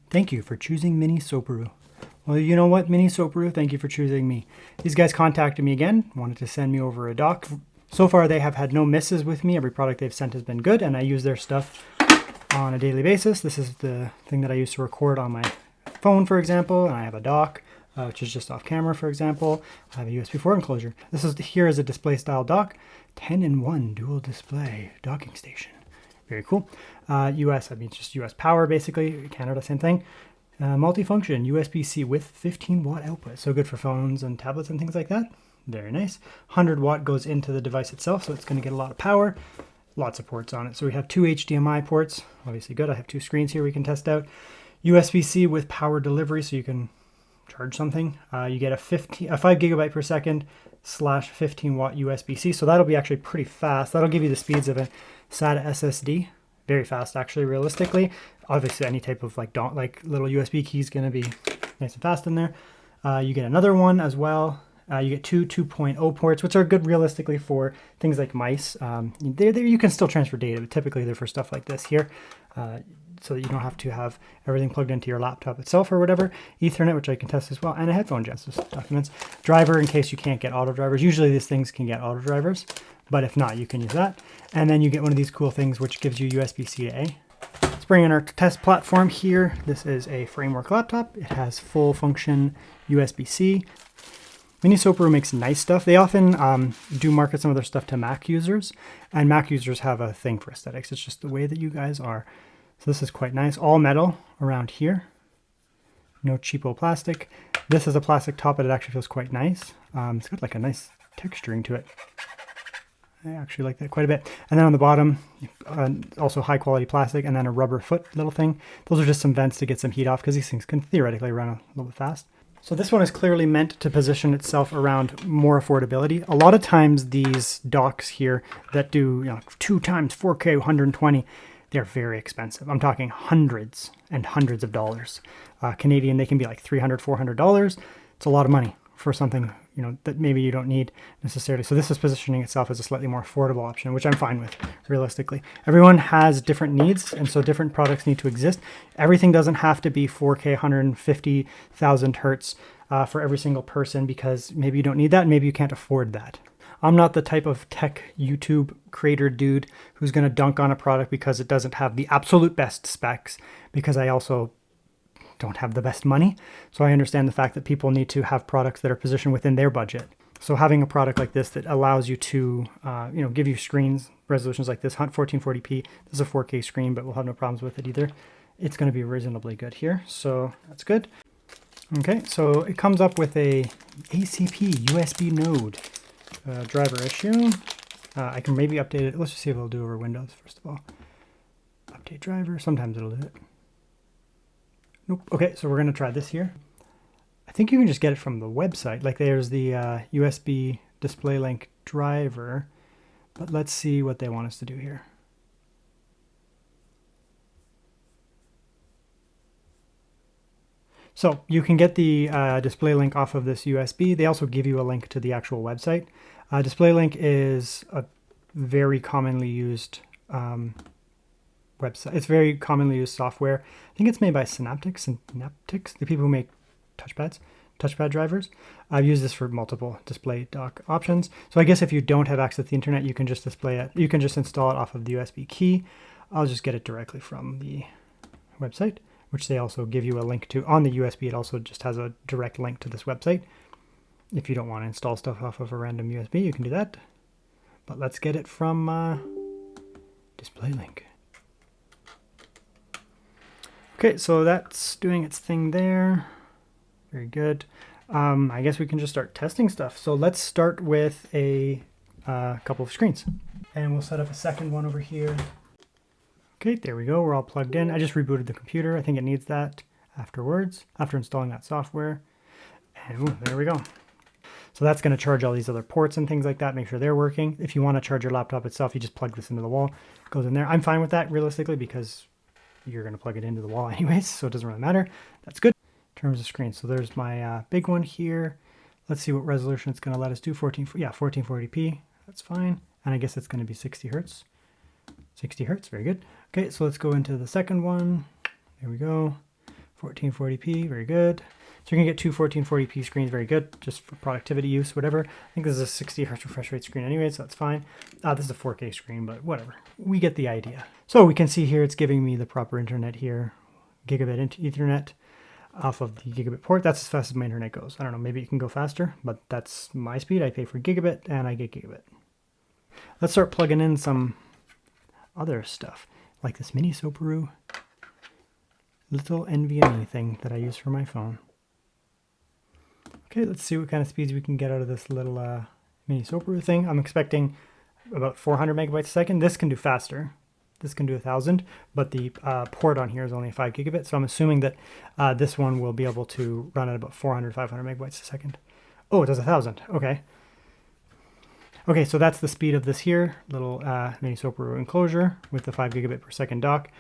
Thank you for choosing Minisopuru. Well, you know what, Minisopuru, thank you for choosing me. These guys contacted me again, wanted to send me over a dock. So far, they have had no misses with me. Every product they've sent has been good, and I use their stuff on a daily basis. This is the thing that I use to record on my phone, for example, and I have a dock, which is just off camera, for example. I have a USB 4 enclosure. Here is a display style dock, 10-in-1 dual display docking station. Very cool. US, that means just US power, basically. Canada, same thing. Multifunction, USB-C with 15 watt output. So good for phones and tablets and things like that. Very nice. 100 watt goes into the device itself, so it's going to get a lot of power. Lots of ports on it. So we have two HDMI ports, obviously good. I have two screens here we can test out. USB-C with power delivery, so you can charge something. You get a 5 gigabyte per second / 15 watt USB-C. So that'll be actually pretty fast. That'll give you the speeds of a SATA SSD. Very fast, actually, realistically. Obviously, any type of like little USB key is going to be nice and fast in there. You get another one as well. You get two 2.0 ports, which are good realistically for things like mice. You can still transfer data, but typically they're for stuff like this here. So that you don't have to have everything plugged into your laptop itself or whatever. Ethernet, which I can test as well, and a headphone jack. Just documents. Driver, in case you can't get auto drivers. Usually these things can get auto drivers, but if not, you can use that. And then you get one of these cool things which gives you USB-C to A. Let's bring in our test platform here. This is a Framework laptop. It has full function USB-C. Minisopuru makes nice stuff. They often do market some of their stuff to Mac users, and Mac users have a thing for aesthetics. It's just the way that you guys are. So this is quite nice. All metal around here. No cheapo plastic. This is a plastic top, but it actually feels quite nice. It's got like a nice texturing to it. I actually like that quite a bit. And then on the bottom, also high quality plastic, and then a rubber foot little thing. Those are just some vents to get some heat off, because these things can theoretically run a little bit fast. So this one is clearly meant to position itself around more affordability. A lot of times these docks here that do 2 times 4K 120, they're very expensive. I'm talking hundreds and hundreds of dollars. Canadian, they can be like $300, $400. It's a lot of money for something that maybe you don't need necessarily. So this is positioning itself as a slightly more affordable option, which I'm fine with, realistically. Everyone has different needs, and so different products need to exist. Everything doesn't have to be 4K 150,000 hertz for every single person, because maybe you don't need that, and maybe you can't afford that. I'm not the type of tech YouTube creator dude who's going to dunk on a product because it doesn't have the absolute best specs, because I also don't have the best money. So I understand the fact that people need to have products that are positioned within their budget. So having a product like this that allows you to, give you screens, resolutions like this, 1440p, this is a 4K screen, but we'll have no problems with it either. It's going to be reasonably good here. So that's good. Okay, so it comes up with a ACP USB node driver issue. I can maybe update it. Let's just see if it'll do over Windows, first of all. Update driver, sometimes it'll do it. Nope. Okay, so we're going to try this here. I think you can just get it from the website. Like there's the USB display link driver, but let's see what they want us to do here. So you can get the display link off of this USB. They also give you a link to the actual website. Display link is a very commonly used website. It's very commonly used software. I think it's made by Synaptics, the people who make touchpad drivers. I've used this for multiple display dock options. So I guess if you don't have access to the internet, you can just display it. You can just install it off of the USB key. I'll just get it directly from the website, which they also give you a link to. On the USB, it also just has a direct link to this website. If you don't want to install stuff off of a random USB, you can do that. But let's get it from display link. Okay, so that's doing its thing there. Very good. I guess we can just start testing stuff. So let's start with a couple of screens. And we'll set up a second one over here. Okay, there we go. We're all plugged in. I just rebooted the computer. I think it needs that after installing that software. And there we go. So that's going to charge all these other ports and things like that, make sure they're working. If you want to charge your laptop itself, you just plug this into the wall. It goes in there. I'm fine with that, realistically, because you're going to plug it into the wall anyways, so it doesn't really matter. That's good. In terms of screens, so there's my big one here. Let's see what resolution it's going to let us do. 1440p. That's fine. And I guess it's going to be 60 hertz. 60 hertz, very good. Okay, so let's go into the second one. There we go. 1440p, very good. So you're gonna get two 1440p screens, very good, just for productivity use, whatever. I think this is a 60 Hz refresh rate screen anyway, so that's fine. This is a 4K screen, but whatever. We get the idea. So we can see here it's giving me the proper internet here, gigabit into Ethernet off of the gigabit port. That's as fast as my internet goes. I don't know, maybe it can go faster, but that's my speed. I pay for gigabit and I get gigabit. Let's start plugging in some other stuff, like this Minisopuru little NVMe thing that I use for my phone. Okay, let's see what kind of speeds we can get out of this little Minisopuru thing. I'm expecting about 400 megabytes a second. This can do faster. This can do 1,000, but the port on here is only 5 gigabit, so I'm assuming that this one will be able to run at about 400, 500 megabytes a second. Oh, it does 1,000. Okay. Okay, so that's the speed of this here, little Minisopuru enclosure with the 5 gigabit per second dock.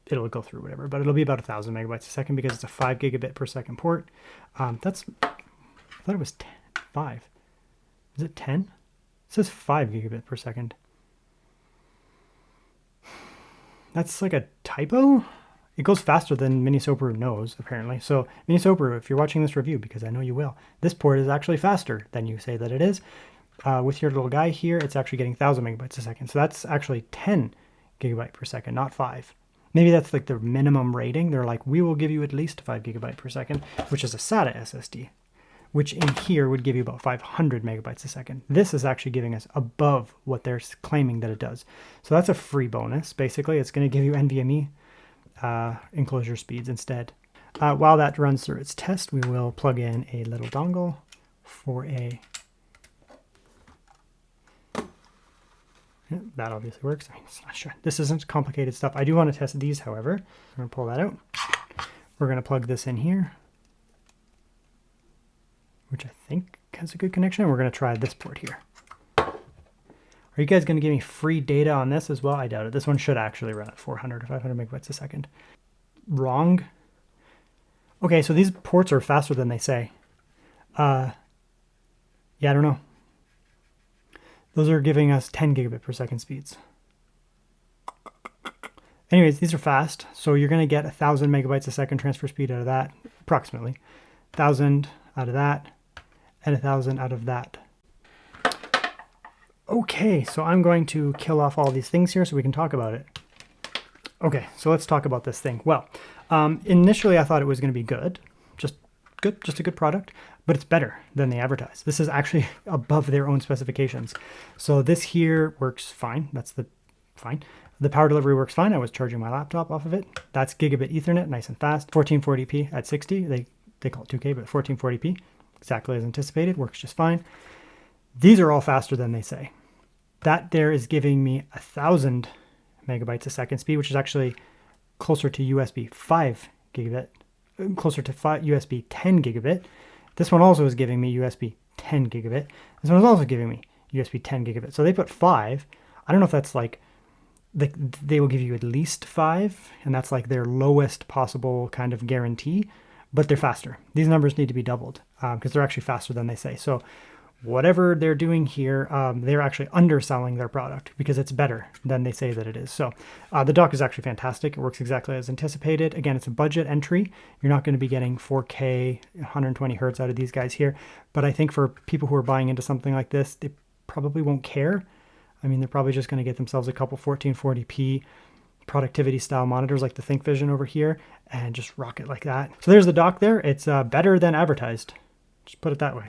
It'll go through whatever, but it'll be about 1,000 megabytes a second because it's a 5 gigabit per second port. I thought it was 5. Is it 10? It says 5 gigabit per second. That's like a typo? It goes faster than Minisopuru knows, apparently. So Minisopuru, if you're watching this review, because I know you will, this port is actually faster than you say that it is. With your little guy here, it's actually getting 1,000 megabytes a second. So that's actually 10 gigabyte per second, not 5. Maybe that's like the minimum rating. They're like, we will give you at least 5 gigabyte per second, which is a SATA SSD, which in here would give you about 500 megabytes a second. This is actually giving us above what they're claiming that it does. So that's a free bonus. Basically, it's going to give you NVMe enclosure speeds instead. While that runs through its test, we will plug in a little dongle for a... Yeah, that obviously works. I mean, it's not sure. This isn't complicated stuff. I do want to test these, however. I'm going to pull that out. We're going to plug this in here, which I think has a good connection. We're going to try this port here. Are you guys going to give me free data on this as well? I doubt it. This one should actually run at 400 or 500 megabytes a second. Wrong. Okay, so these ports are faster than they say. Yeah, I don't know. Those are giving us 10 gigabit per second speeds. Anyways, these are fast. So you're going to get 1,000 megabytes a second transfer speed out of that, approximately. 1,000 out of that, and 1,000 out of that. Okay, so I'm going to kill off all these things here so we can talk about it. Okay, so let's talk about this thing. Well, initially I thought it was going to be good, just a good product, but it's better than they advertise. This is actually above their own specifications. So this here works fine. That's fine. The power delivery works fine. I was charging my laptop off of it. That's gigabit Ethernet, nice and fast. 1440p at 60. They call it 2K, but 1440p, exactly as anticipated, works just fine. These are all faster than they say. That there is giving me 1,000 megabytes a second speed, which is actually closer to USB 5 gigabit, closer to USB 10 gigabit. This one also is giving me USB 10 gigabit. This one is also giving me USB 10 gigabit. So they put 5. I don't know if that's like, they will give you at least 5, and that's like their lowest possible kind of guarantee, but they're faster. These numbers need to be doubled because they're actually faster than they say. So whatever they're doing here, they're actually underselling their product because it's better than they say that it is. So the dock is actually fantastic. It works exactly as anticipated. Again, it's a budget entry. You're not going to be getting 4K, 120 hertz out of these guys here. But I think for people who are buying into something like this, they probably won't care. I mean, they're probably just going to get themselves a couple 1440p productivity style monitors like the ThinkVision over here and just rock it like that. So there's the dock there. It's better than advertised. Just put it that way.